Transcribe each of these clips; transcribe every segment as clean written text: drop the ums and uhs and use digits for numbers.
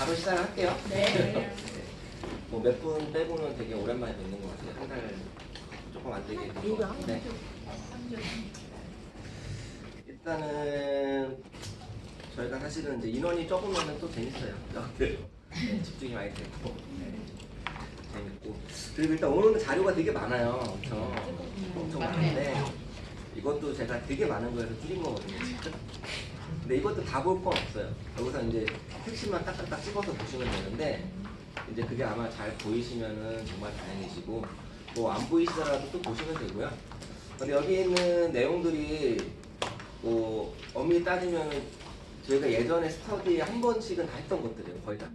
바로 시작할게요. 네. 뭐 몇 분 빼고는 되게 오랜만에 뵙는 것 같아요. 한 달 조금 안 되게 된 것 같은데. 일단은 저희가 사실은 이제 인원이 적으면 또 재밌어요. 네, 집중이 많이 되고 재밌고. 그리고 일단 오늘은 자료가 되게 많아요. 엄청 많은데 이것도 제가 되게 많은 거에서 줄인 거거든요. 지금. 근데 이것도 다 볼 건 없어요. 여기서 이제 핵심만 딱딱딱 찍어서 보시면 되는데 이제 그게 아마 잘 보이시면은 정말 다행이시고 뭐 안 보이시더라도 또 보시면 되고요. 근데 여기 있는 내용들이 뭐 엄밀히 따지면 저희가 예전에 스터디에 한 번씩은 다 했던 것들이에요. 거의 다.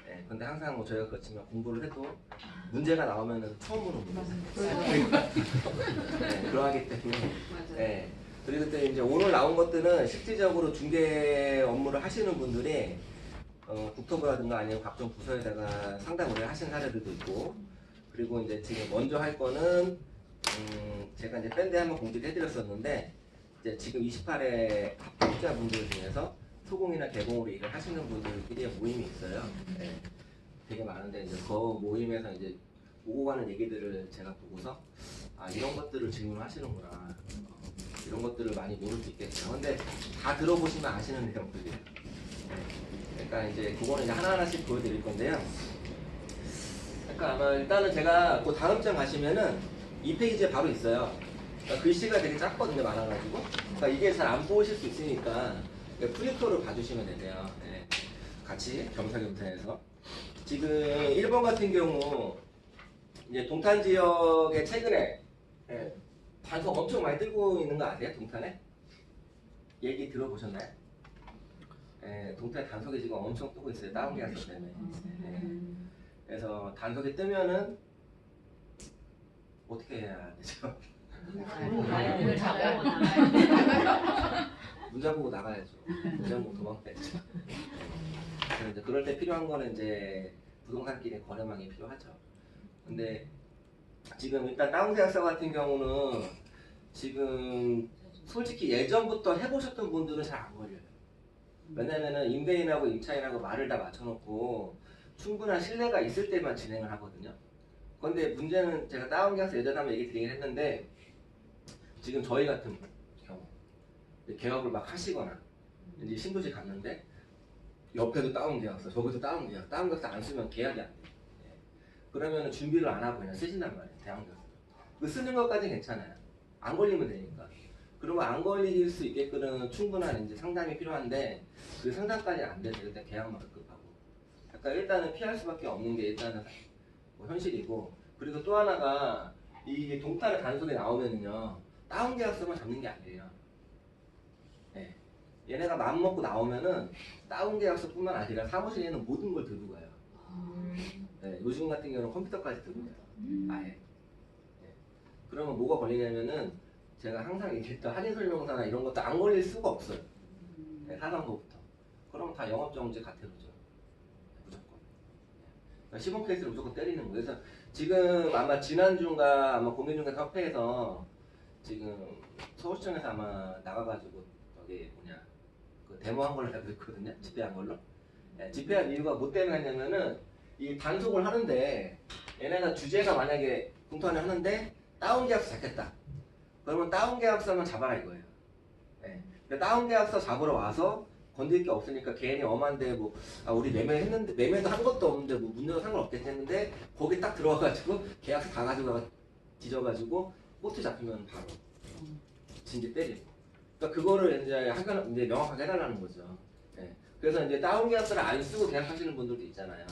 네, 근데 항상 뭐 저희가 그렇지만 공부를 해도 문제가 나오면은 처음 보는 문제예요. 네, 그러하기 때문에. 네. 그리고 그때 이제 오늘 나온 것들은 실질적으로 중개 업무를 하시는 분들이 국토부라든가 아니면 각종 부서에다가 상담을 하신 사례들도 있고, 그리고 이제 지금 먼저 할 거는 제가 이제 밴드에 한번 공지를 해드렸었는데 이제 지금 28회 합격자분들 중에서 소공이나 개공으로 일을 하시는 분들끼리의 모임이 있어요. 네. 되게 많은데 이제 그 모임에서 이제 오고 가는 얘기들을 제가 보고서 아 이런 것들을 질문하시는구나. 이런 것들을 많이 모를 수 있겠죠. 근데 다 들어보시면 아시는 내용들이에요. 그러니까 이제 그거는 이제 하나하나씩 보여드릴 건데요. 그러니까 아마 일단은 제가 그 다음 장 가시면은 이 페이지에 바로 있어요. 그러니까 글씨가 되게 작거든요, 많아가지고. 그러니까 이게 잘 안 보이실 수 있으니까 프린터를 봐주시면 되세요. 네. 같이 겸사겸사해서. 지금 1번 같은 경우 이제 동탄 지역에 최근에 단속 엄청 많이 뜨고 있는 거 아세요? 동탄에? 얘기 들어보셨나요? 네, 동탄 단속이 지금 엄청 뜨고 있어요. 다운 계약서 때문에. 네. 그래서 단속이 뜨면은 어떻게 해야 되죠? 문 잡고 나가야죠. 문 잡고 도망가야죠. 그래서 이제 그럴 때 필요한 거는 이제 부동산끼리 거래망이 필요하죠. 근데 지금 일단 다운 계약서 같은 경우는 지금 솔직히 예전부터 해보셨던 분들은 잘 안 걸려요. 왜냐면은 임대인하고 임차인하고 말을 다 맞춰놓고 충분한 신뢰가 있을 때만 진행을 하거든요. 그런데 문제는 제가 다운 계약서 예전에 한번 얘기 드리긴 했는데 지금 저희 같은 경우 개업을 막 하시거나 이제 신도시 갔는데 옆에도 다운 계약서, 저기도 다운 계약서, 다운 계약서 안 쓰면 계약이 안 돼요. 그러면 준비를 안 하고 그냥 쓰신단 말이에요. 대항 계약서. 그 쓰는 것까지는 괜찮아요. 안 걸리면 되니까. 그러면 안 걸릴 수 있게끔 충분한 이제 상담이 필요한데 그 상담까지 안 돼서 일단 계약만 급하고. 그러니까 일단은 피할 수밖에 없는 게 일단은 뭐 현실이고, 그리고 또 하나가 이 동탄의 단속에 나오면은요 다운 계약서만 잡는 게 아니에요. 네. 얘네가 마음 먹고 나오면은 다운 계약서뿐만 아니라 사무실에 있는 모든 걸 들고 가요. 네, 요즘 같은 경우는 컴퓨터까지 들고 가요. 아예. 네. 그러면 뭐가 걸리냐면은 제가 항상 얘기했던 할인설명서나 이런 것도 안 걸릴 수가 없어요. 네, 사상부부터. 그럼 다 영업정지 가태료죠. 무조건. 그러니까 시범 케이스를 무조건 때리는 거예요. 그래서 지금 아마 지난주인가 아마 공인중개사 협회에서 지금 서울시청에서 아마 나가가지고 저기 뭐냐 그 데모한 걸로 알고 있거든요. 집회한 걸로. 네, 집회한 이유가 뭐 때문에 했냐면은 이 단속을 하는데 얘네가 주제가 만약에 공투안을 하는데 다운 계약서 잡겠다. 그러면 다운 계약서만 잡아라 이거예요. 네. 근데 다운 계약서 잡으러 와서 건들 게 없으니까 괜히 엄한데 뭐 우리 매매했는데 매매도 한 것도 없는데 뭐 문제도 상관없겠지 했는데 거기 딱 들어와가지고 계약서 다 가지고 뒤져가지고 포트 잡히면 바로 진짜 때리고. 그러니까 그거를 이제 명확하게 해달라는 거죠. 네. 그래서 이제 다운 계약서를 안 쓰고 계약하시는 분들도 있잖아요.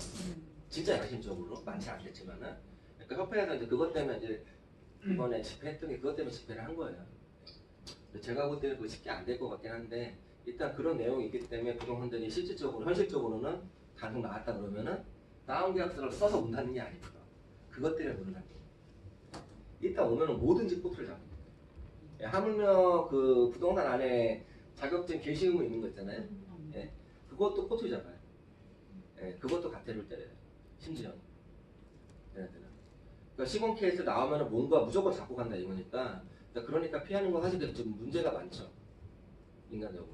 진짜 양심적으로 많지 않겠지만은. 그러니까 협회에서 이제 그것 때문에 이제 이번에 집회했던 게 그것 때문에 집회를 한 거예요. 근데 제가 볼 때는 그거 쉽게 안 될 것 같긴 한데 일단 그런 내용이 있기 때문에 부동산들이 실질적으로 현실적으로는 단속 나왔다 그러면은 다운 계약서를 써서 문 닫는 게 아니고요. 그것 때문에 문을 닫는 거예요. 일단 오면은 뭐든지 포트를 잡는 거예요. 하물며 그 부동산 안에 자격증 게시 의무 있는 거 있잖아요. 예, 그것도 포트 잡아요. 예, 그것도 가태료를 때려요. 심지어. 얘네들은. 그러니까 시공 케이스 나오면은 뭔가 무조건 잡고 간다 이거니까. 그러니까 피하는 건 사실 좀 문제가 많죠. 인간적으로.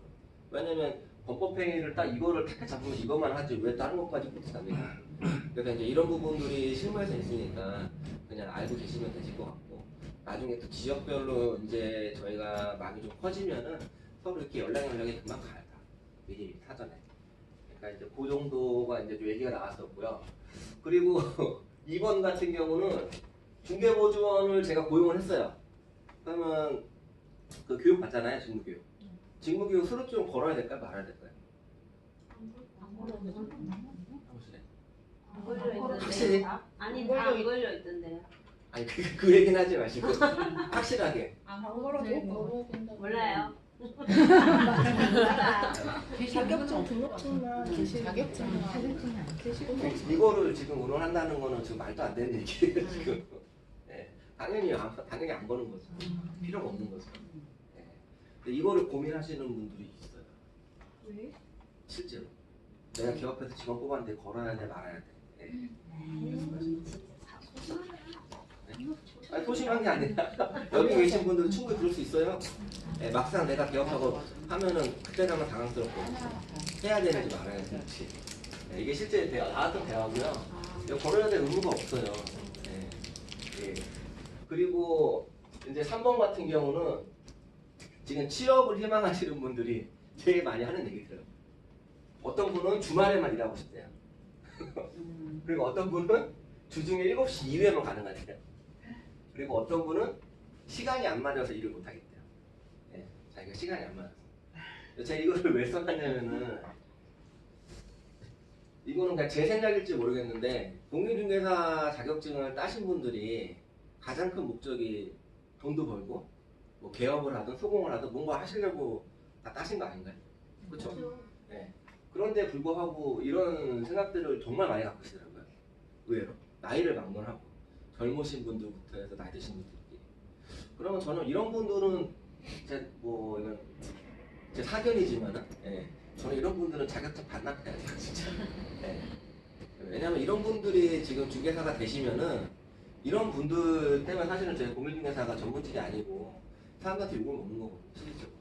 왜냐면 범법행위를 딱 이거를 택해 잡으면 이것만 하지 왜 다른 것까지 못합니까? 그래서 이제 이런 부분들이 실무에서 있으니까 그냥 알고 계시면 되실 것 같고 나중에 또 지역별로 이제 저희가 막이 좀 커지면은 서로 이렇게 연락이 금방 가요. 다. 미리 사전에. 그러니까 이제 그 정도가 이제 좀 얘기가 나왔었고요. 그리고 2번 같은 경우는 중개보조원을 제가 고용을 했어요. 그러면 그 교육 받잖아요, 직무교육. 직무교육 서로 좀 걸어야 될까요? 말아야 될까요? 확실히? 아니 다 안 걸려 있던데요. 아니 그 얘기는 하지 마시고 확실하게. 안 걸어도 몰라요. 자격증 등록증만 자격증만 이거를 지금 의논한다는 거는 지금 말도 안 되는 얘기예요 지금. 네, 당연히 안 거는 거죠. 필요가 없는 거죠. 네. 근데 이거를 고민하시는 분들이 있어요. 왜? 실제로 내가 기업에서 직원 뽑았는데 걸어야 돼 말아야 돼. 네. 아니, 소심한 게 아니라 여기 계신 분들은 충분히 그럴 수 있어요. 네, 막상 내가 개업하고 하면은 그때 가면 당황스럽고 해야 되는지 말아야 되는지. 네, 이게 실제 나왔던 대화고요. 이거 걸어야 될 의무가 없어요. 네. 예. 그리고 이제 3번 같은 경우는 지금 취업을 희망하시는 분들이 제일 많이 하는 얘기들어요. 어떤 분은 주말에만 일하고 싶대요. 그리고 어떤 분은 주중에 7시 이후에만 가능하대요. 그리고 어떤 분은 시간이 안 맞아서 일을 못 하겠대요. 네, 자기가 시간이 안 맞아서. 제가 이거를 왜 써놨냐면은 이거는 그냥 제 생각일지 모르겠는데 공인중개사 자격증을 따신 분들이 가장 큰 목적이 돈도 벌고 뭐 개업을 하든 소공을 하든 뭔가 하시려고 다 따신 거 아닌가요? 그렇죠? 네. 그런데 불구하고 이런 생각들을 정말 많이 갖고 계시더라고요. 의외로 나이를 막론하고 젊으신 분들부터 해서 나이 드신 분들끼리. 그러면 저는 이런 분들은 이건 제 사견이지만은 저는 이런 분들은 자격증 반납해야 돼요 진짜. 왜냐하면 이런 분들이 지금 중개사가 되시면은 이런 분들 때문에 사실은 저희 공인중개사가 전문직이 아니고 사람들한테 욕을 먹는 거거든요 실질적으로.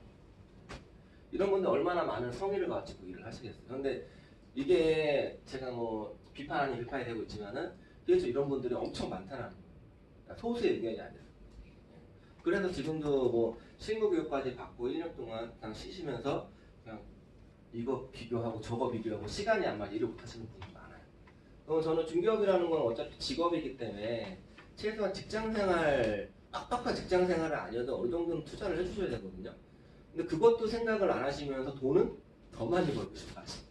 이런 분들 얼마나 많은 성의를 가지고 일을 하시겠어요. 그런데 이게 제가 뭐 비판 아닌 비판이 되고 있지만은 그래서 이런 분들이 엄청 많다는 거예요. 그러니까 소수의 의견이 아니라. 그래서 지금도 뭐 실무교육까지 받고 1년 동안 그냥 쉬시면서 그냥 이거 비교하고 저거 비교하고 시간이 안 맞아 일을 못 하시는 분들이 많아요. 그럼 저는 중개업이라는 건 어차피 직업이기 때문에 최소한 직장생활, 빡빡한 직장생활은 아니어도 어느 정도는 투자를 해주셔야 되거든요. 근데 그것도 생각을 안 하시면서 돈은 더 많이 벌고 싶어 하시죠.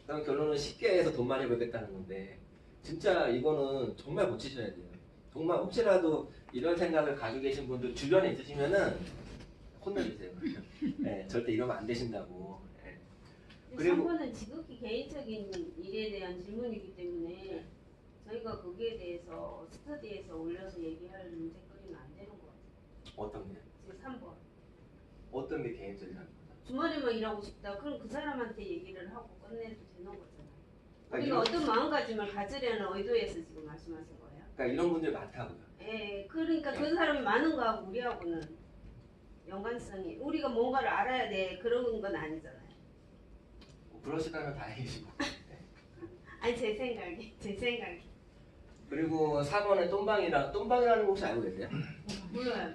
그럼 결론은 쉽게 해서 돈 많이 벌겠다는 건데 진짜 이거는 정말 고치셔야 돼요. 정말 혹시라도 이런 생각을 가지고 계신 분들 주변에 있으시면은 혼내주세요. 절대 이러면 안 되신다고. 그리고 3번은 지극히 개인적인 일에 대한 질문이기 때문에 저희가 거기에 대해서 스터디에서 올려서 얘기할 문제거리는 안 되는 것 같아요. 어떤 게? 지금 3번. 어떤 게 개인적인 거죠? 주말에만 일하고 싶다. 그럼 그 사람한테 얘기를 하고 끝내도 되는 거잖아요. 그러니까 우리가 어떤 마음가짐을 가지려는 의도에서 지금 말씀하신 거예요? 그러니까 이런 분들 많다고요. 그러니까 그 사람이 많은 거하고 우리하고는 연관성이 우리가 뭔가를 알아야 돼 그런 건 아니잖아요. 그러시다면 다행이시고. 아니 제 생각이. 그리고 4번에 똠방이라는 거 혹시 알고 계세요? 몰라요.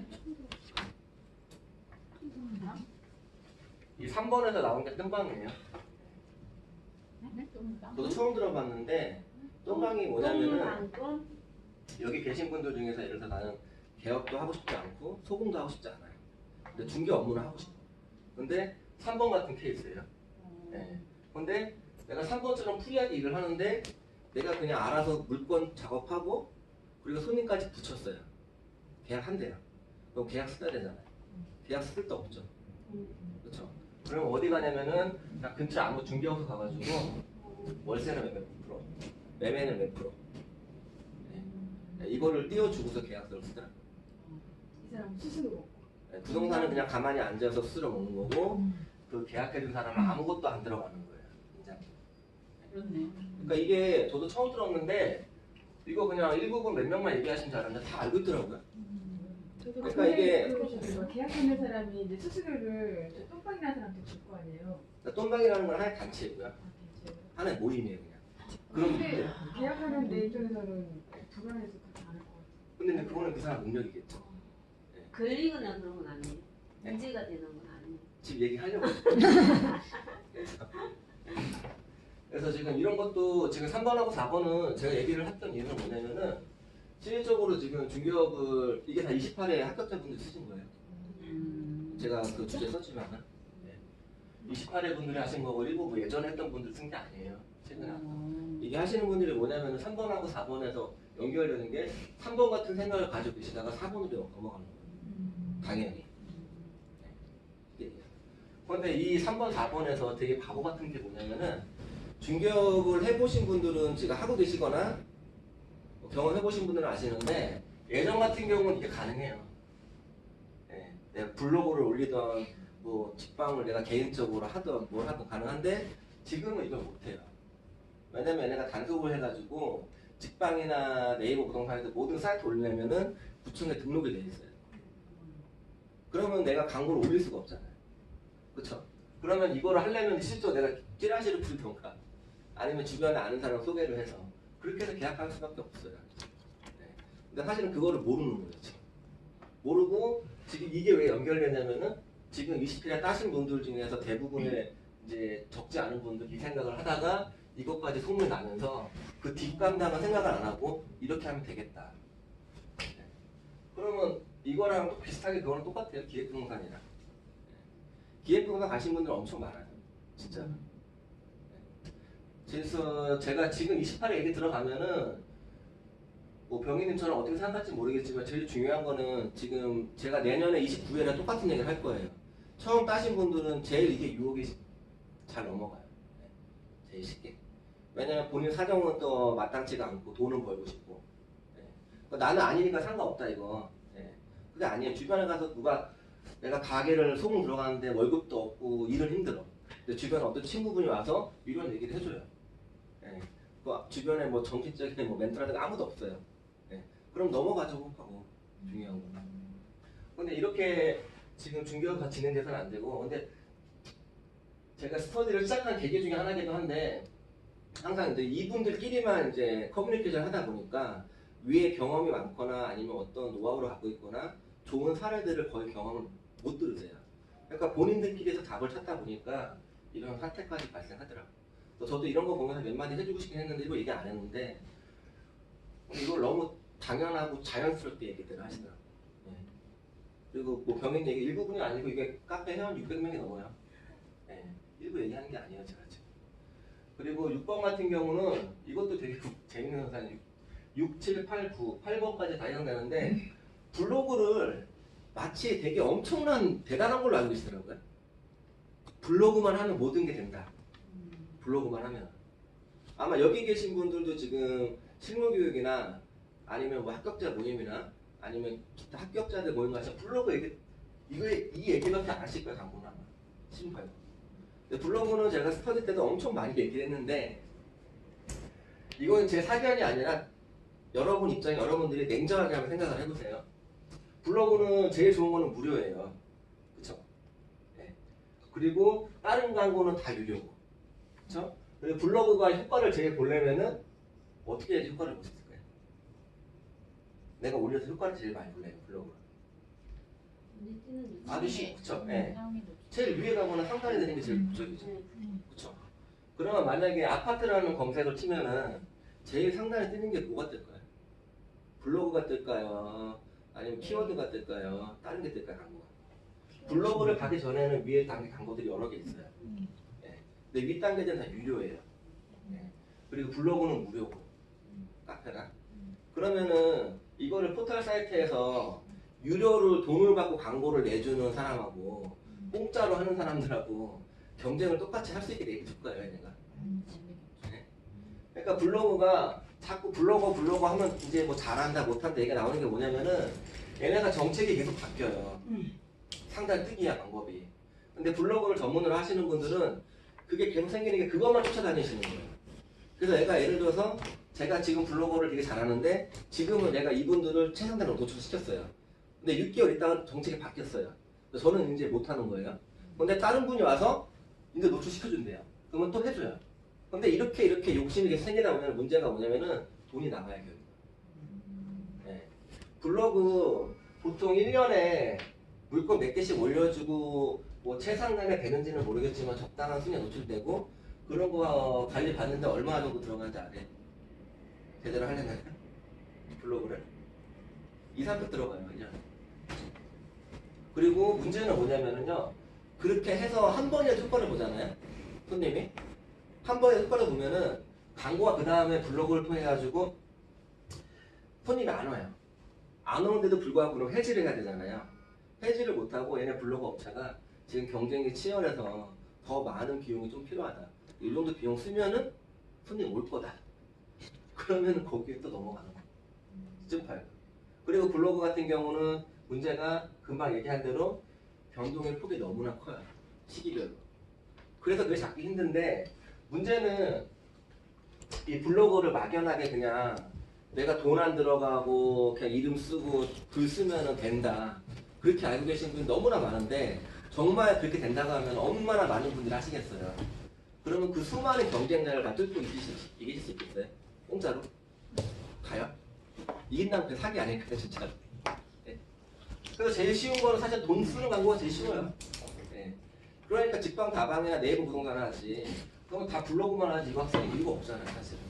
이 3번에서 나온 게 똠방이에요. 저도 처음 들어봤는데 똠방이 뭐냐면은 여기 계신 분들 중에서 예를 들어서 나는 개업도 하고 싶지 않고 소공도 하고 싶지 않아요. 근데 중개 업무는 하고 싶어. 근데 3번 같은 케이스예요. 근데 내가 3번처럼 프리하게 일을 하는데 내가 그냥 알아서 물건 작업하고 그리고 손님까지 붙였어요. 계약한대요. 그럼 계약 써야 되잖아요. 계약 쓸 데 없죠. 그렇죠. 그럼 어디 가냐면은 그냥 근처 아무 중개업소 가가지고 월세는 몇 프로, 매매는 몇 프로. 이거를 띄워주고서 계약서를 쓰더라. 이 사람 스스로 부동산은 그냥 가만히 앉아서 스스로 먹는 거고 그 계약해준 사람은 아무것도 안 들어가는 거예요. 인장. 그렇네. 그러니까 이게 저도 처음 들었는데 이거 그냥 일부분 몇 명만 얘기하신 줄 알았는데 다 알고 있더라고요. 그러니까 이게 계약하는 사람이 이제 수수료를 똥방이라는 사람한테 줄 거 아니에요. 똠방이라는 건 하나의 단체고요. 하나의 모임이에요 그냥. 그럼 근데 계약하는 내 입장에서는 불안해서 그렇게 안 할 것 같아요. 근데 그거는 그 사람 능력이겠죠. 걸리거나 그런 건 아니에요. 네. 문제가 되는 건 아니에요. 지금 얘기하려고 그래서 지금 이런 것도 지금 3번하고 4번은 제가 얘기를 했던 이유는 뭐냐면은 실질적으로 지금 중개업을 이게 다 28회 합격자분들 쓰신 거예요. 제가 그 주제 썼지만은 28회 분들이 하신 거고 일부 뭐 예전에 했던 분들 쓴 게 아니에요. 최근에 이게 하시는 분들이 뭐냐면은 3번하고 4번에서 연결되는 게 3번 같은 생각을 가지고 계시다가 4번으로 넘어가는 거예요. 당연히. 그런데 이 3번, 4번에서 되게 바보 같은 게 뭐냐면은 중개업을 해보신 분들은 지금 하고 계시거나 경험해보신 분들은 아시는데 예전 같은 경우는 이게 가능해요. 네, 내가 블로그를 올리던 뭐 직방을 내가 개인적으로 하던 뭘 하든 가능한데 지금은 이걸 못해요. 왜냐면 얘네가 단속을 해가지고 직방이나 네이버 부동산에서 모든 사이트 올리려면은 구청에 등록이 돼 있어요. 그러면 내가 광고를 올릴 수가 없잖아요. 그렇죠? 그러면 이거를 하려면 실제로 내가 찌라시를 부르던가 아니면 주변에 아는 사람 소개를 해서 그렇게 해서 계약할 수밖에 없어요. 네. 근데 사실은 그거를 모르는 거예요. 지금. 모르고 지금 이게 왜 연결되냐면은 지금 20회나 따신 분들 중에서 대부분의 이제 적지 않은 분들이 이 생각을 하다가 이것까지 소문이 나면서 그 뒷감당은 생각을 안 하고 이렇게 하면 되겠다. 네. 그러면 이거랑 또 비슷하게 그거는 똑같아요. 기획부동산이랑. 네. 기획부동산 가신 분들 엄청 많아요. 진짜. 네. 그래서 제가 지금 28회 얘기 들어가면은 뭐 병희님처럼 어떻게 생각할지 모르겠지만 제일 중요한 거는 지금 제가 내년에 29회랑 똑같은 얘기를 할 거예요. 처음 따신 분들은 제일 이게 유혹이 잘 넘어가요. 네. 제일 쉽게. 왜냐면 본인 사정은 또 마땅치가 않고 돈은 벌고 싶고. 네. 그러니까 나는 아니니까 상관없다 이거. 네. 그게 아니에요. 주변에 가서 누가 내가 가게를 소문 들어가는데 월급도 없고 일은 힘들어. 근데 주변에 어떤 친구분이 와서 이런 얘기를 해줘요. 네. 그 주변에 뭐 정신적인 뭐 멘토라든가 아무도 없어요. 네. 그럼 넘어가죠 하고 중요한 거. 근데 이렇게 지금 중개업이 진행돼서는 안 되고, 근데 제가 스터디를 시작한 계기 중에 하나이기도 한데 항상 이제 이분들끼리만 이제 커뮤니케이션 하다 보니까 위에 경험이 많거나 아니면 어떤 노하우를 갖고 있거나 좋은 사례들을 거의 경험을 못 들으세요. 그러니까 본인들끼리서 답을 찾다 보니까 이런 사태까지 발생하더라고요. 저도 이런 거 보면서 몇 마디 해주고 싶긴 했는데 이거 얘기 안 했는데 이걸 너무 당연하고 자연스럽게 얘기들 하시더라고요. 네. 그리고 뭐 병인 얘기 일부분이 아니고 이게 카페 회원 600명이 넘어요. 네. 일부 얘기하는 게 아니에요 제가 지금. 그리고 6번 같은 경우는 이것도 되게 재밌는 현상이에요. 6, 7, 8, 9, 8번까지 다 해당되는데 블로그를 마치 되게 엄청난 대단한 걸로 알고 계시더라고요. 블로그만 하면 모든 게 된다. 블로그만 하면. 아마 여기 계신 분들도 지금 실무교육이나 아니면 뭐 합격자 모임이나 아니면 기타 합격자들 모임 가서 블로그 얘기, 이 얘기밖에 안 하실 거예요. 광고는 아마. 심파요. 블로그는 제가 스터디 때도 엄청 많이 얘기를 했는데 이건 제 사견이 아니라 여러분 입장에 여러분들이 냉정하게 한번 생각을 해보세요. 블로그는 제일 좋은 거는 무료예요. 그쵸? 네. 그리고 다른 광고는 다 유료고. 그쵸? 그리고 블로그가 효과를 제일 보려면은 어떻게 해야지 효과를 볼 수 있을까요? 내가 올려서 효과를 제일 많이 볼래요, 블로그가. 아주 쉽, 그쵸? 네. 제일 위에 가거나 상단에 되는 게 제일 목적이죠. 그쵸? 그러면 만약에 아파트라는 검색을 치면은 제일 상단에 뜨는 게 뭐가 뜰까요? 블로그가 뜰까요? 아니면 키워드가 뜰까요? 다른 게 뜰까요, 광고가? 블로그를 가기 전에는 위에 단계 광고들이 여러 개 있어요. 네. 근데 윗 단계들은 다 유료예요. 네. 그리고 블로그는 무료고, 카페가. 그러면은 이거를 포털 사이트에서 유료로 돈을 받고 광고를 내주는 사람하고 공짜로 하는 사람들하고 경쟁을 똑같이 할 수 있게 내줄 거예요, 얘네가. 네. 그러니까 블로그가 자꾸 블로거 하면 이제 뭐 잘한다 못한다 얘기가 나오는 게 뭐냐면은 얘네가 정책이 계속 바뀌어요. 상당히 특이한 방법이. 근데 블로그를 전문으로 하시는 분들은 그게 계속 생기는 게 그것만 쫓아다니시는 거예요. 그래서 내가 예를 들어서 제가 지금 블로그를 되게 잘하는데 지금은 내가 이분들을 최상단으로 노출시켰어요. 근데 6개월 있다가 정책이 바뀌었어요. 저는 이제 못하는 거예요. 근데 다른 분이 와서 이제 노출시켜준대요. 그러면 또 해줘요. 근데 이렇게 욕심이 계속 생기다 보면 문제가 뭐냐면은 돈이 나가야 결국. 네. 블로그 보통 1년에 물건 몇 개씩 올려주고 뭐 최상단에 되는지는 모르겠지만 적당한 수준에 노출되고 그런 거 관리 받는데 얼마 정도 들어가는지 아세요? 제대로 하려면 블로그를 2, 3표 들어가요 1년에. 그리고 문제는 뭐냐면은요 그렇게 해서 한 번에 효과를 보잖아요 손님이 한 번에 효과를 보면은 광고가 그 다음에 블로그를 통해 가지고 손님이 안 와요. 안 오는데도 불구하고 그럼 해지를 해야 되잖아요. 해지를 못하고 얘네 블로그 업체가 지금 경쟁이 치열해서 더 많은 비용이 좀 필요하다. 이 정도 비용 쓰면은 손님 올 거다. 그러면 거기에 또 넘어가는 거예요. 시즌 8. 그리고 블로그 같은 경우는 문제가 금방 얘기한 대로 변동의 폭이 너무나 커요. 시기별로. 그래서 그게 잡기 힘든데 문제는 이 블로그를 막연하게 그냥 내가 돈 안 들어가고 그냥 이름 쓰고 글 쓰면 된다. 그렇게 알고 계신 분이 너무나 많은데 정말 그렇게 된다고 하면 얼마나 많은 분들이 하시겠어요. 그러면 그 수많은 경쟁자를 다 뚫고 이기실 수 있겠어요? 공짜로? 가요? 이긴다면 그 사기 아닐까요 진짜? 네. 그래서 제일 쉬운 거는 사실 돈 쓰는 광고가 제일 쉬워요. 네. 그러니까 직방다방이나 네이버 부동산 하지 그러면 다 블로그만 하지 이거 학생이 이유가 없잖아요 사실은.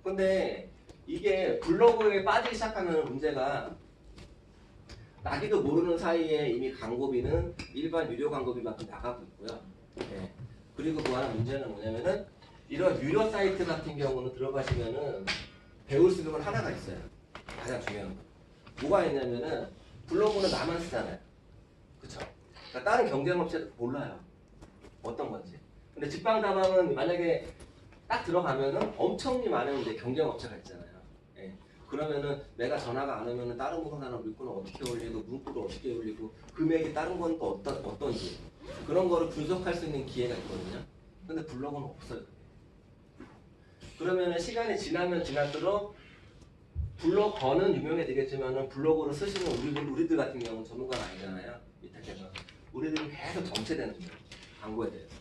근데 이게 블로그에 빠지기 시작하면 문제가 나기도 모르는 사이에 이미 광고비는 일반 유료 광고비만큼 나가고 있고요. 네. 그리고 또 하나 문제는 뭐냐면은 이런 유료 사이트 같은 경우는 들어가시면은 배울 수 있는 건 하나가 있어요. 가장 중요한 거. 뭐가 있냐면은 블로그는 나만 쓰잖아요. 그쵸? 그러니까 다른 경쟁업체도 몰라요. 어떤 건지. 근데 직방다방은 만약에 딱 들어가면은 엄청 많은 이제 경쟁업체가 있잖아요. 예. 그러면은 내가 전화가 안 오면은 다른 부동산은 물건을 어떻게 올리고 문구를 어떻게 올리고 금액이 다른 건 또 어떤지 그런 거를 분석할 수 있는 기회가 있거든요. 근데 블로그는 없어요. 그러면은 시간이 지나면 지날수록 블로거는 유명해지겠지만은 블로그를 쓰시는 우리들 같은 경우는 전문가가 아니잖아요. 밑에서 우리들은 계속 정체되는 거예요. 광고에 대해서.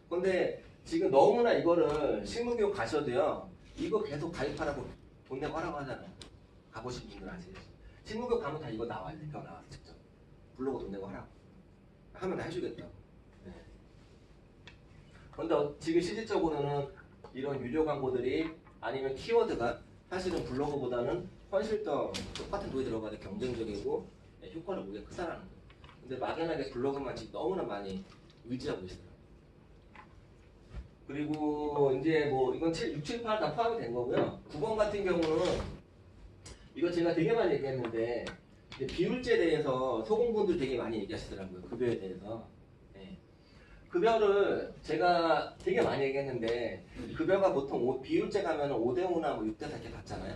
근데 지금 너무나 이거를 실무교육 가셔도요. 이거 계속 가입하라고 돈 내고 하라고 하잖아요. 가보신 분들 아시겠죠? 실무교육 가면 다 이거 나와요. 대표 나와서 직접. 블로그 돈 내고 하라고. 하면 다 해주겠다고. 네. 그런데 지금 실질적으로는 이런 유료 광고들이 아니면 키워드가 사실은 블로그보다는 훨씬 더 똑같은 돈이 들어가도 경쟁적이고 효과를 보기가 크다라는 거예요. 근데 막연하게 블로그만 지금 너무나 많이 의지하고 있어요. 그리고 이제 뭐 이건 6, 7, 8 다 포함이 된 거고요. 9번 같은 경우는 이거 제가 되게 많이 얘기했는데 비율제에 대해서 소공분들 되게 많이 얘기하시더라고요. 급여에 대해서. 네. 급여를 제가 되게 많이 얘기했는데 급여가 보통 비율제 가면 5대5나 뭐 6대4 이렇게 받잖아요.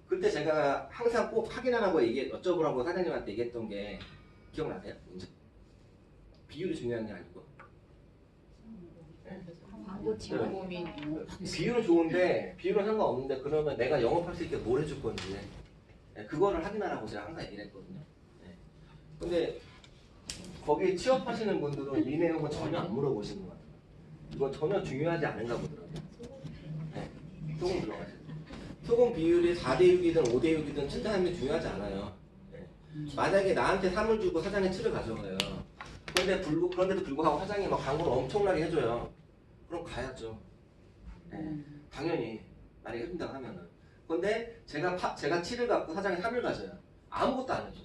그때 제가 항상 꼭 확인하라고 여쭤보라고 사장님한테 얘기했던 게 기억나세요? 문제? 비율이 중요한 게 아니고. 네. 광고 제공이 비율은 좋은데 비율은 상관없는데 그러면 내가 영업할 수 있게 뭘 해줄 건지 그거를 확인하라고 제가 항상 얘기를 했거든요. 근데 거기 취업하시는 분들은 이 내용은 전혀 안 물어보시는 것 같아요. 이건 전혀 중요하지 않은가 보더라고요. 네. 소금 들어가세요. 소금 비율이 4대6이든 5대6이든 7대3이 중요하지 않아요. 네. 만약에 나한테 3을 주고 사장이 7을 가져가요. 그런데도 불구하고 사장이 막 광고를 엄청나게 해줘요. 그럼 가야죠. 네. 당연히 만약에 해준다고 하면은. 근데 제가 7을 갖고 사장이 3을 가져요. 아무것도 안 해줘.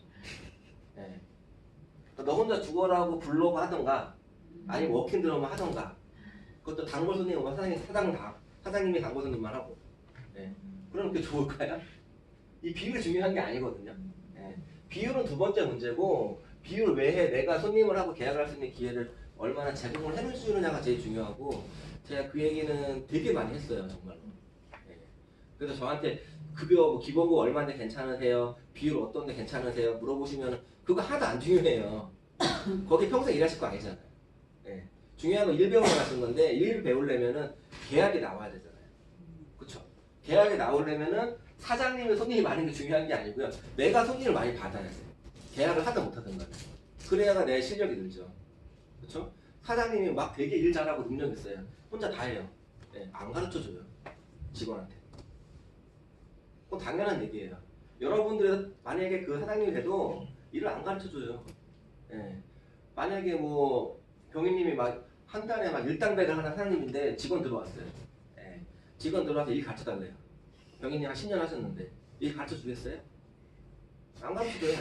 네. 너 혼자 죽어라고 블로그 하던가 아니면 워킹 드라마 하던가 그것도 단골 손님 오면 사장님이 단골 손님만 하고 네. 그럼 그게 좋을까요? 이 비율이 중요한 게 아니거든요. 네. 비율은 두 번째 문제고 비율 외에 내가 손님을 하고 계약할 수 있는 기회를 얼마나 제공을 해주느냐가 제일 중요하고 제가 그 얘기는 되게 많이 했어요 정말로. 네. 그래서 저한테 급여 기본급 얼마인데 괜찮으세요? 비율 어떤데 괜찮으세요? 물어보시면 그거 하나도 안 중요해요. 거기 평생 일하실 거 아니잖아요. 네. 중요한 건 일 배우러 가신 건데 일 배우려면은 계약이 나와야 되잖아요. 그쵸? 계약이 나오려면은 사장님이 손님이 많은 게 중요한 게 아니고요. 내가 손님을 많이 받아야 돼. 계약을 하든 못하든 간에. 그래야가 내 실력이 늘죠. 그렇죠? 사장님이 막 되게 일 잘하고 능력 있어요. 혼자 다 해요. 네, 안 가르쳐줘요. 직원한테. 그건 당연한 얘기예요. 여러분들이 만약에 그 사장님이 돼도 일을 안 가르쳐줘요. 네. 만약에 뭐 병인님이 막 한 달에 막 일당백을 하는 사장님인데 직원 들어왔어요. 네. 직원 들어와서 일 가르쳐달래요. 병인님 한 10년 하셨는데 일 가르쳐주겠어요? 안 가르쳐줘요.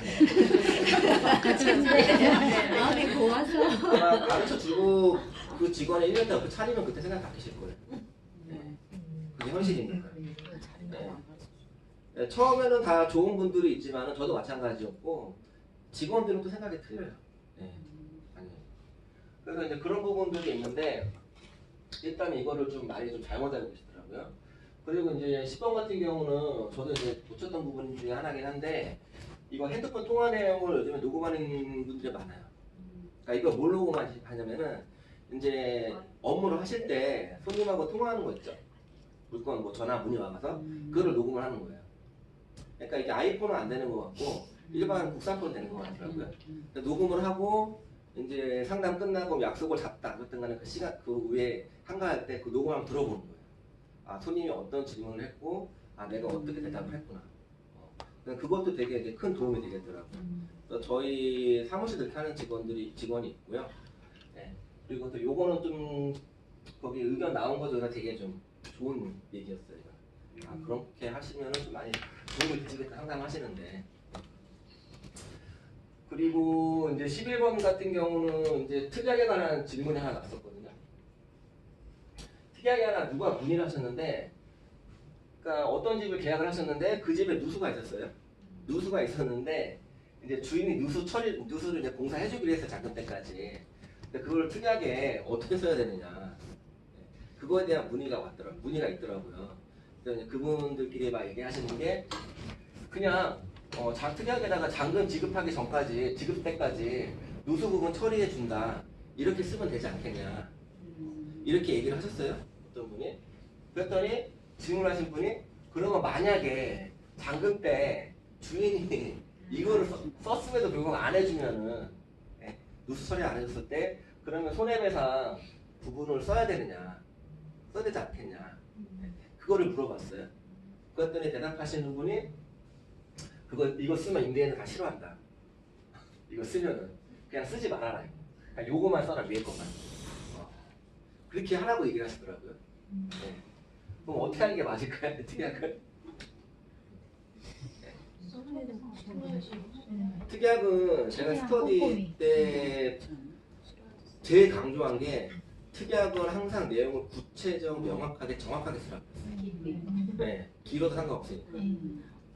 마음이 고와서. 아마 가르쳐주고 그 직원이 1년 동안 그 차리면 그때 생각 바뀌실 거예요. 네. 그게 현실이니까. 네. 네, 처음에는 다 좋은 분들이 있지만 저도 마찬가지였고 직원들은 또 생각이 틀려요. 네. 아니. 그래서 이제 그런 부분들이 있는데 일단 이거를 좀 많이 좀 잘못 알고 계시더라고요. 그리고 이제 10번 같은 경우는 저도 이제 놓쳤던 부분 중에 하나긴 한데 이거 핸드폰 통화 내용을 요즘에 녹음하는 분들이 많아요. 그러니까 이거 뭘 녹음하냐면은 이제 업무를 하실 때 손님하고 통화하는 거 있죠. 물건 뭐 전화 문의 와서 그거를 녹음을 하는 거예요. 그러니까 이게 아이폰은 안 되는 것 같고 일반 국산폰 되는 것 같더라고요. 녹음을 하고 이제 상담 끝나고 약속을 잡다 어쨌든 간에 그 시간 그 후에 한가할 때 그 녹음을 들어보는 거예요. 아 손님이 어떤 질문을 했고 아 내가 어떻게 대답을 했구나. 그것도 되게 이제 큰 도움이 되겠더라고요. 그래서 저희 사무실 이렇게 하는 직원이 있고요. 네. 그리고 또 요거는 좀 거기 의견 나온 것도 되게 좀 좋은 얘기였어요. 아 그렇게 하시면은 좀 많이 도움이 되시겠다 상담하시는데. 그리고 이제 11번 같은 경우는 이제 특약에 관한 질문이 하나 났었거든요. 특약에 하나 누가 문의를 하셨는데, 그러니까 어떤 집을 계약을 하셨는데 그 집에 누수가 있었어요. 누수가 있었는데 이제 주인이 누수를 이제 공사해주기로 했어요. 작년 때까지. 근데 그걸 특약에 어떻게 써야 되느냐. 그거에 대한 문의가 있더라고요. 그래서 그분들끼리 막 얘기하시는 게 그냥 특약에다가 잔금 지급하기 전까지 지급 때까지 누수 부분 처리해 준다 이렇게 쓰면 되지 않겠냐 이렇게 얘기를 하셨어요. 어떤 분이. 그랬더니 질문하신 분이 그러면 만약에 잔금 때 주인이 이거를 썼음에도 불구하고 안 해주면은 누수 처리 안 해줬을 때 그러면 손해배상 부분을 써야 되느냐 써야 되지 않겠냐 그거를 물어봤어요. 그랬더니 대답하시는 분이 이거 쓰면 임대인은 다 싫어한다. 이거 쓰면은 그냥 쓰지 말아라. 그냥 요거만 써라 위에 것만. 그렇게 하라고 얘기를 하시더라고요. 네. 그럼 어떻게 하는 게 맞을까요? 특약은? 특약은 제가 스터디 때 제일 강조한 게 특약은 항상 내용을 구체적, 명확하게, 정확하게 쓰라고 했어요. 네, 길어도 상관없으니까.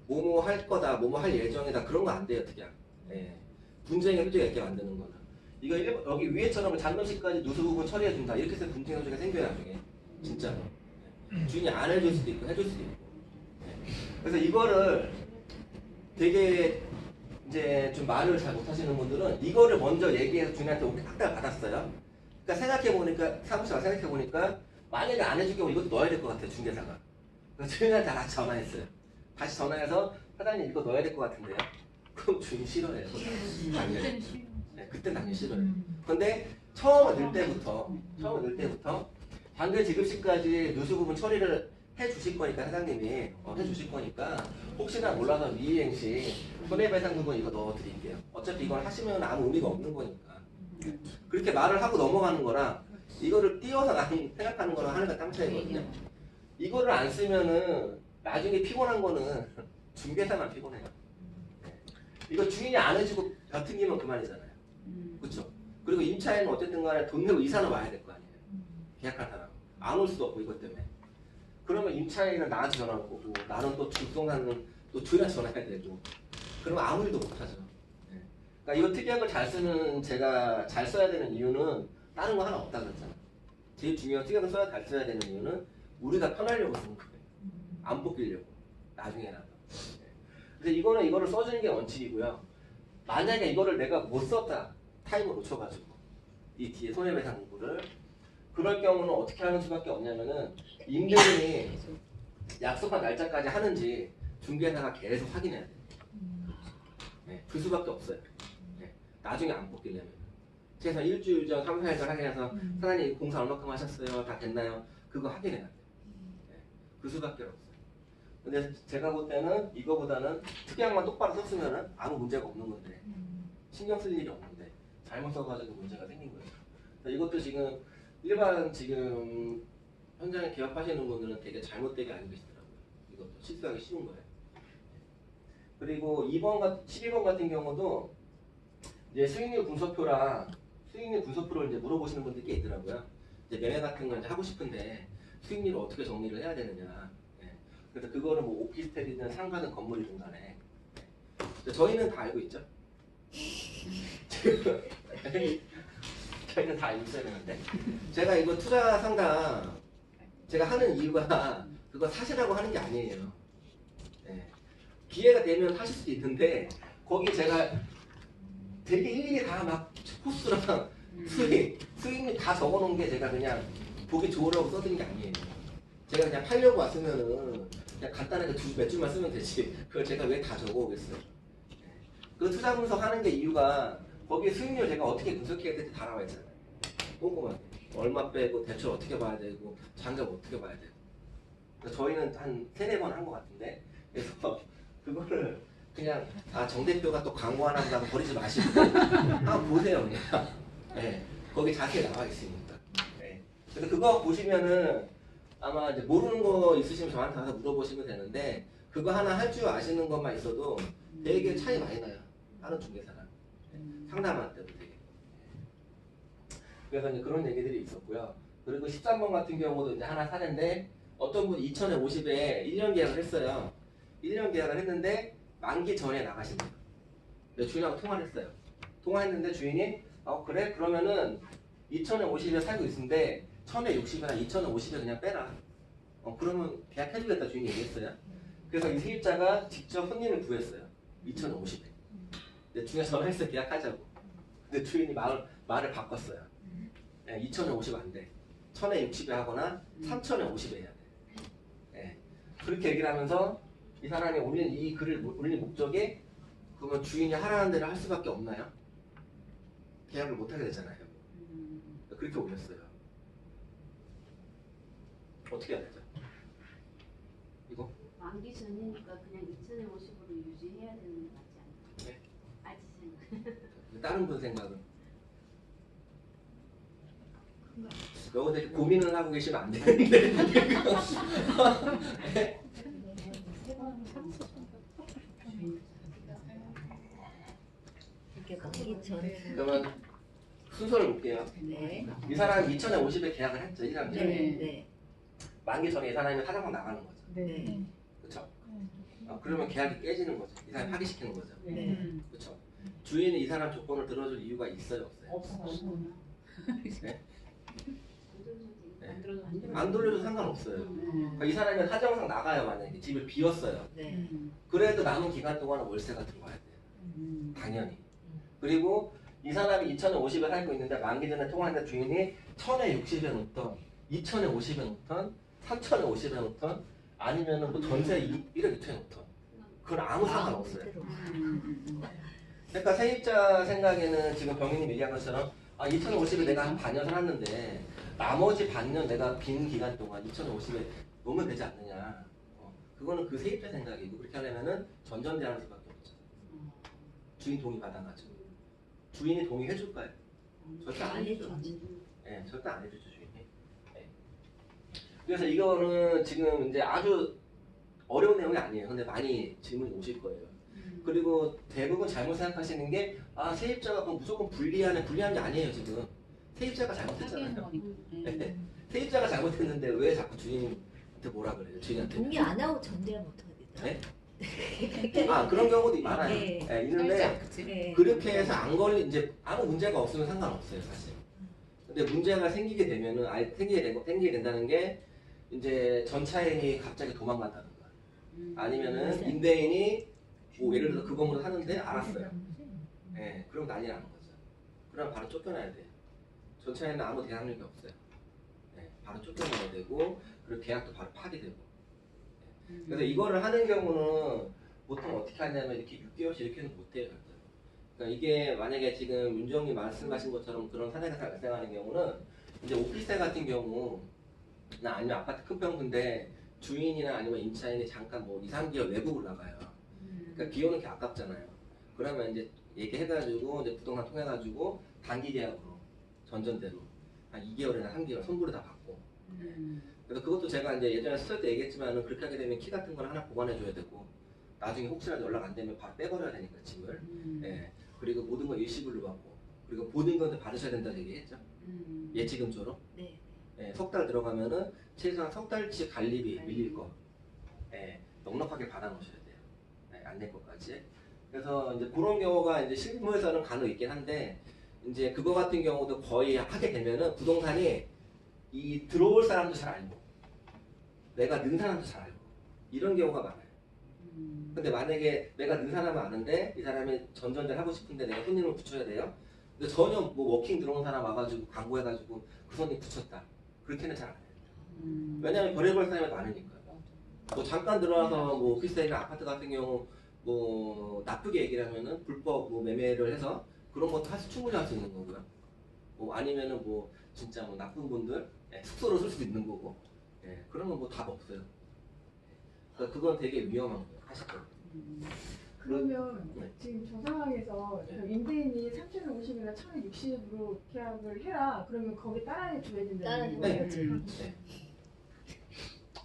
뭐뭐 할 거다, 뭐뭐 할 예정이다 그런 거 안 돼요 특약. 네. 분쟁의 소지가 있게 만드는 거는. 이거 여기 위에처럼 잔금식까지 누수 부분 처리해 준다 이렇게 해서 분쟁의 소지가 생겨요 나중에. 진짜로. 네. 주인이 안 해줄 수도 있고 해줄 수도 있고. 네. 그래서 이거를 되게 이제 좀 말을 잘 못하시는 분들은 이거를 먼저 얘기해서 주인한테 확답을 받았어요. 그러니까 생각해보니까 사무실 와서 생각해보니까 만약에 안 해줄 경우 이것도 넣어야 될 것 같아요 중개사가. 그래서 주인한테 같이 전화했어요. 다시 전화해서 사장님 이거 넣어야 될 것 같은데요. 그럼 주인 싫어해요. 당연히. 네, 그때 당연히 싫어요. 근데 처음 넣을 때부터 단계 지급시까지 누수 부분 처리를 해주실 거니까 사장님이 해주실 거니까 혹시나 몰라서 미이행시 손해배상 부분 이거 넣어드릴게요. 어차피 이걸 하시면 아무 의미가 없는 거니까. 그렇게 말을 하고 넘어가는 거랑 이거를 띄워서 나는 생각하는 거랑 하는 건 땀 차이거든요. 이거를 안 쓰면은 나중에 피곤한 거는 중개사만 피곤해요. 이거 주인이 안 해주고 벼튕기면 그만이잖아요. 그렇죠? 그리고 임차인은 어쨌든 간에 돈 내고 이사는 와야 될 거 아니에요. 계약한 사람. 안 올 수도 없고 이것 때문에. 그러면 임차인은 나한테 전화 올 거고 나는 또 부동산은 또 주인한테 전화해야 되고 그러면 아무 일도 못하죠. 그러니까 이거 특약을 제가 잘 써야 되는 이유는 다른 거 하나 없다 그랬잖아요. 제일 중요한 특약을 잘 써야 되는 이유는 우리가 편하려고 쓰는 거예요. 안 뽑히려고 나중에라도. 그래서 이거를 써주는 게 원칙이고요. 만약에 이거를 내가 못 썼다 타임을 놓쳐가지고 이 뒤에 손해배상 부분을 그럴 경우는 어떻게 하는 수밖에 없냐면은 임대인이 약속한 날짜까지 하는지 중개사가 계속 확인해야 돼요. 네, 그 수밖에 없어요. 네, 나중에 안 뽑히려면. 최소 일주일 전, 3, 4일 전 확인해서 사장님 공사 얼마큼 하셨어요? 다 됐나요? 그거 확인해야 돼요. 네, 그 수밖에 없어요. 근데 제가 볼 때는 이거보다는 특약만 똑바로 썼으면 아무 문제가 없는 건데 신경 쓸 일이 없는데 잘못 써가지고 문제가 생긴 거예요. 이것도 지금 일반 지금 현장에 개업하시는 분들은 되게 잘못되게 알고 계시더라고요. 이것도 실수하기 쉬운 거예요. 그리고 12번 같은 경우도 이제 수익률 분석표랑 수익률 분석표를 이제 물어보시는 분들이 꽤 있더라고요. 이제 매매 같은 걸 이제 하고 싶은데 수익률을 어떻게 정리를 해야 되느냐. 그래서 그거를 뭐 오피스텔이든 상가든 건물이든 간에 저희는 다 알고 있죠. 저희는 다 알고 있어야 되는데 제가 이거 투자 상담 제가 하는 이유가 그거 사시라고 하는 게 아니에요. 네. 기회가 되면 사실 수도 있는데 거기 제가 되게 일일이 다 막 코스랑 수익률 다 적어놓은 게 제가 그냥 보기 좋으라고 써드린 게 아니에요. 제가 그냥 팔려고 왔으면은 그냥 간단하게 몇 줄만 쓰면 되지. 그걸 제가 왜 다 적어오겠어요. 그 투자 분석 하는 게 이유가 거기에 수익률 제가 어떻게 분석해야 될지 다 나와 있잖아요. 꼼꼼하게. 얼마 빼고 대출 어떻게 봐야 되고 장갑 어떻게 봐야 되고. 저희는 한 3-4번 한 것 같은데 그래서 그거를 그냥 정 대표가 또 광고 하나 한다고 버리지 마시고 한번 보세요 그냥. 네, 거기 자세히 나와 있으니까. 네. 그래서 그거 보시면은 아마 이제 모르는 거 있으시면 저한테 가서 물어보시면 되는데 그거 하나 할 줄 아시는 것만 있어도 되게 차이 많이 나요. 다른 중개사랑 상담할 때도 되게. 그래서 이제 그런 얘기들이 있었고요. 그리고 13번 같은 경우도 이제 하나 사는데 어떤 분이 2,000에 50에 1년 계약을 했어요. 1년 계약을 했는데 만기 전에 나가신 거예요. 근데 주인하고 통화를 했어요. 통화했는데 주인이 그래? 그러면은 2,000에 50에 살고 있는데 1,000에 60이나 2,000에 50에 그냥 빼라. 그러면 계약해주겠다 주인이 얘기했어요. 그래서 이 세입자가 직접 손님을 구했어요. 2,000에 50에. 근데 주인이 전화해서 계약하자고. 근데 주인이 말을 바꿨어요. 네, 2,000에 50 안 돼. 1,000에 60에 하거나 3,000에 50에 해야 돼. 네. 그렇게 얘기를 하면서 이 사람이 이 글을 올린 목적이 그러면 주인이 하라는 대로 할 수밖에 없나요? 계약을 못 하게 되잖아요. 그렇게 올렸어요. 어떻게 해야 되죠? 이거? 만기 전이니까 그냥 2,000에 50으로 유지해야 되는 거 맞지 않나요? 네. 아직 생각. 다른 분 생각은? 여기서 이렇게 고민을 하고 계시면 안 되는데. 이게 만기 전. 그러면 순서를 볼게요. 네. 이 사람이 2,000에 50에 계약을 했죠. 1년 전에. 네. 만기 전에 이 사람이 사장방 나가는 거죠. 네. 그렇죠? 그러면 계약이 깨지는 거죠. 이 사람이 파기시키는 거죠. 네. 그렇죠? 주인이 이 사람 조건을 들어줄 이유가 있어요, 없어요? 네? 안 돌려도 상관없어요. 그러니까 이 사람이 사정상 나가요. 만약에 집을 비웠어요. 네. 그래도 남은 기간 동안은 월세가 들어와야 돼요. 당연히. 그리고 이 사람이 2,000에 50에 살고 있는데 만기 전에 통화했는데 주인이 1,000에 60에 놓던 2,000에 50에 놓던 3,000에 50에 놓던 아니면은 뭐 전세 1억 2천에 놓던 그건 아무 상관없어요. 그러니까 세입자 생각에는 지금 병인님 얘기한 것처럼 2,050에 내가 한 반년 살았는데 나머지 반년 내가 빈 기간 동안 2,050에 놓으면 되지 않느냐. 그거는 그 세입자 생각이고 그렇게 하려면은 전전대하는 수밖에 없죠. 주인 동의 받아가지고. 주인이 동의해 줄까요? 절대 안 해주죠. 네, 절대 안 해주죠 주인이. 네. 그래서 이거는 지금 이제 아주 어려운 내용이 아니에요. 근데 많이 질문이 오실 거예요. 그리고 대부분 잘못 생각하시는 게 세입자가 그럼 무조건 불리한 게 아니에요 지금. 세입자가 잘못했잖아요. 네. 세입자가 잘못했는데 왜 자꾸 주인한테 뭐라 그래요? 주인한테. 동의 안 하고 전대하면 어떻게 되죠? 네? 그런 경우도 많아요. 네. 네, 있는데 네. 그렇게 해서 안 걸리 이제 아무 문제가 없으면 상관없어요 사실. 근데 문제가 생기게 되면은 생기게 된다는 게 이제 전차인이 갑자기 도망간다는 거야. 아니면은 임대인이 뭐 예를 들어서 그 건물을 사는데 알았어요. 네, 그럼 난리 나는 거죠. 그럼 바로 쫓겨나야 돼요. 전차인은 아무 대항력이 없어요. 네, 바로 쫓겨나야 되고 그리고 계약도 바로 파기되고. 그래서 이거를 하는 경우는 보통 어떻게 하냐면 이렇게 6개월씩 이렇게는 못해요. 절대로. 그러니까 이게 만약에 지금 윤정님 말씀하신 것처럼 그런 사례가 발생하는 경우는 이제 오피스텔 같은 경우나 아니면 아파트 큰 평수인데 주인이나 아니면 임차인이 잠깐 뭐 2, 3개월 외국을 나가요. 그러니까 비용은 이렇게 아깝잖아요. 그러면 이제 얘기해가지고 이제 부동산 통해가지고 단기 계약으로 전전대로 한 2개월이나 3개월 손부로 다 받고. 그래서 그것도 제가 이제 예전에 스토리 때 얘기했지만은 그렇게 하게 되면 키 같은 걸 하나 보관해줘야 되고 나중에 혹시라도 연락 안 되면 바로 빼버려야 되니까 짐을. 예. 그리고 모든 걸 일시불로 받고 그리고 모든 것도 받으셔야 된다고 얘기했죠. 예치금조로. 네. 예, 석 달 들어가면은 최소한 석 달치 관리비 밀릴 거. 예, 넉넉하게 받아놓으셔야 돼요. 예, 안 낼 것까지. 그래서 이제 그런 경우가 이제 실무에서는 간혹 있긴 한데 이제 그거 같은 경우도 거의 하게 되면은 부동산이 이 들어올 사람도 잘 알고 내가 는 사람도 잘 알고 이런 경우가 많아요. 근데 만약에 내가 는 사람은 아는데 이 사람이 전전들 하고 싶은데 내가 손님을 붙여야 돼요. 근데 전혀 뭐 워킹 들어온 사람 와가지고 광고해가지고 그 손님 붙였다. 그렇게는 잘 안 해요. 왜냐면 별의별 사람이 많으니까. 뭐 잠깐 들어와서 뭐 오피스텔이나 아파트 같은 경우 뭐 나쁘게 얘기를 하면은 불법 뭐 매매를 해서 그런 것도 충분히 할 수 있는 거고요. 뭐 아니면은 뭐 진짜 뭐 나쁜 분들 숙소로 쓸 수도 있는 거고. 예, 그런 건 뭐 답 없어요. 그러니까 그건 되게 위험한 거예요. 하실 거. 그러면 네. 지금 저 상황에서 네. 그 임대인이 3,050이나 1,060으로 계약을 해라. 그러면 거기 따라해 줘야 된다는 따라해 거예요? 줘야지. 네.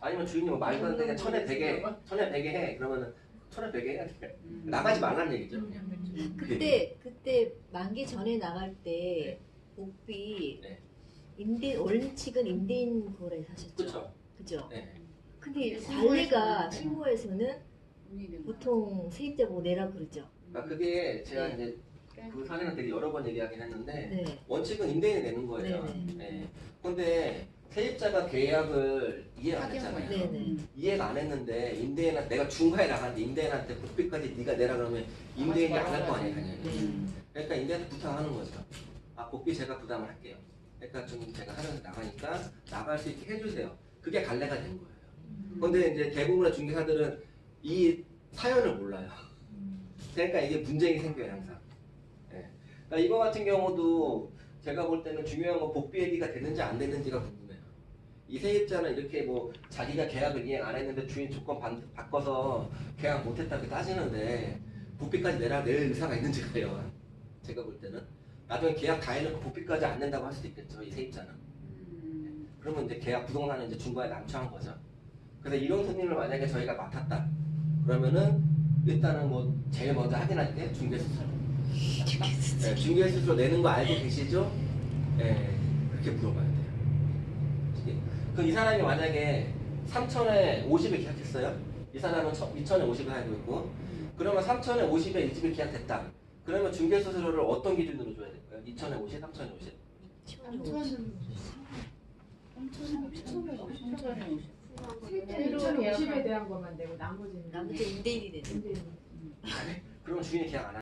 아니면 주인이 뭐 말도 안 되게 1,100에 해. 그러면은 1,100에 해야 돼. 나가지 말라는 얘기죠. 그냥. 그때 만기 전에 나갈 때 복비 네. 원칙은 임대인 거래 사셨죠? 그렇죠. 그죠? 네. 근데 신고에서는 관리가 네. 신고에서는 보통 세입자 보고 내라 그러죠. 그러니까 그게 제가 네. 이제 그 사례는 되게 여러 번 얘기하긴 했는데 네. 원칙은 임대인이 내는 거예요. 네네. 네. 근데 세입자가 계약을 이해가 안 했잖아요. 네네. 이해가 안 했는데 임대인한테 내가 중과에 나갔는데 임대인한테 복비까지 네가 내라 그러면 임대인이 안 할 거 아니에요, 당연히. 네. 그러니까 임대인한테 부탁하는 거죠. 아, 복비 제가 부담을 할게요. 그러니까 좀 제가 하면서 나가니까 나갈 수 있게 해주세요. 그게 갈래가 된 거예요. 근데 이제 대부분의 중개사들은 이 사연을 몰라요. 그러니까 이게 분쟁이 생겨요, 항상. 예. 그러니까 이거 같은 경우도 제가 볼 때는 중요한 건 복비 얘기가 되는지 안 되는지가 궁금해요. 이 세입자는 이렇게 뭐 자기가 계약을 이행 안 했는데 주인 조건 바꿔서 계약 못했다고 따지는데 복비까지 낼 의사가 있는지가요. 제가 볼 때는 나중에 계약 다 해놓고 복비까지 안 낸다고 할 수도 있겠죠, 이 세입자는. 그러면 이제 계약 부동산은 이제 중과에 남처한 거죠. 그래서 이런 손님을 만약에 저희가 맡았다 그러면은 일단은 뭐 제일 먼저 확인할 때 중개수수료. 네, 중개수수료 내는 거 알고 계시죠? 네, 그렇게 물어봐야 돼요. 그럼 이 사람이 만약에 3,000에 50에 계약했어요. 이 사람은 2,000에 50에 살고 있고 그러면 3,000에 50에 이 집이 계약됐다. 그러면 중개수수료를 어떤 기준으로 줘야 될까요? 2,000에 50, 3,000에 50? 2,050에 대한 것만 내고 나머지는 나머지 임대인이 되는. 임대인. 그러면 주인이 계약 안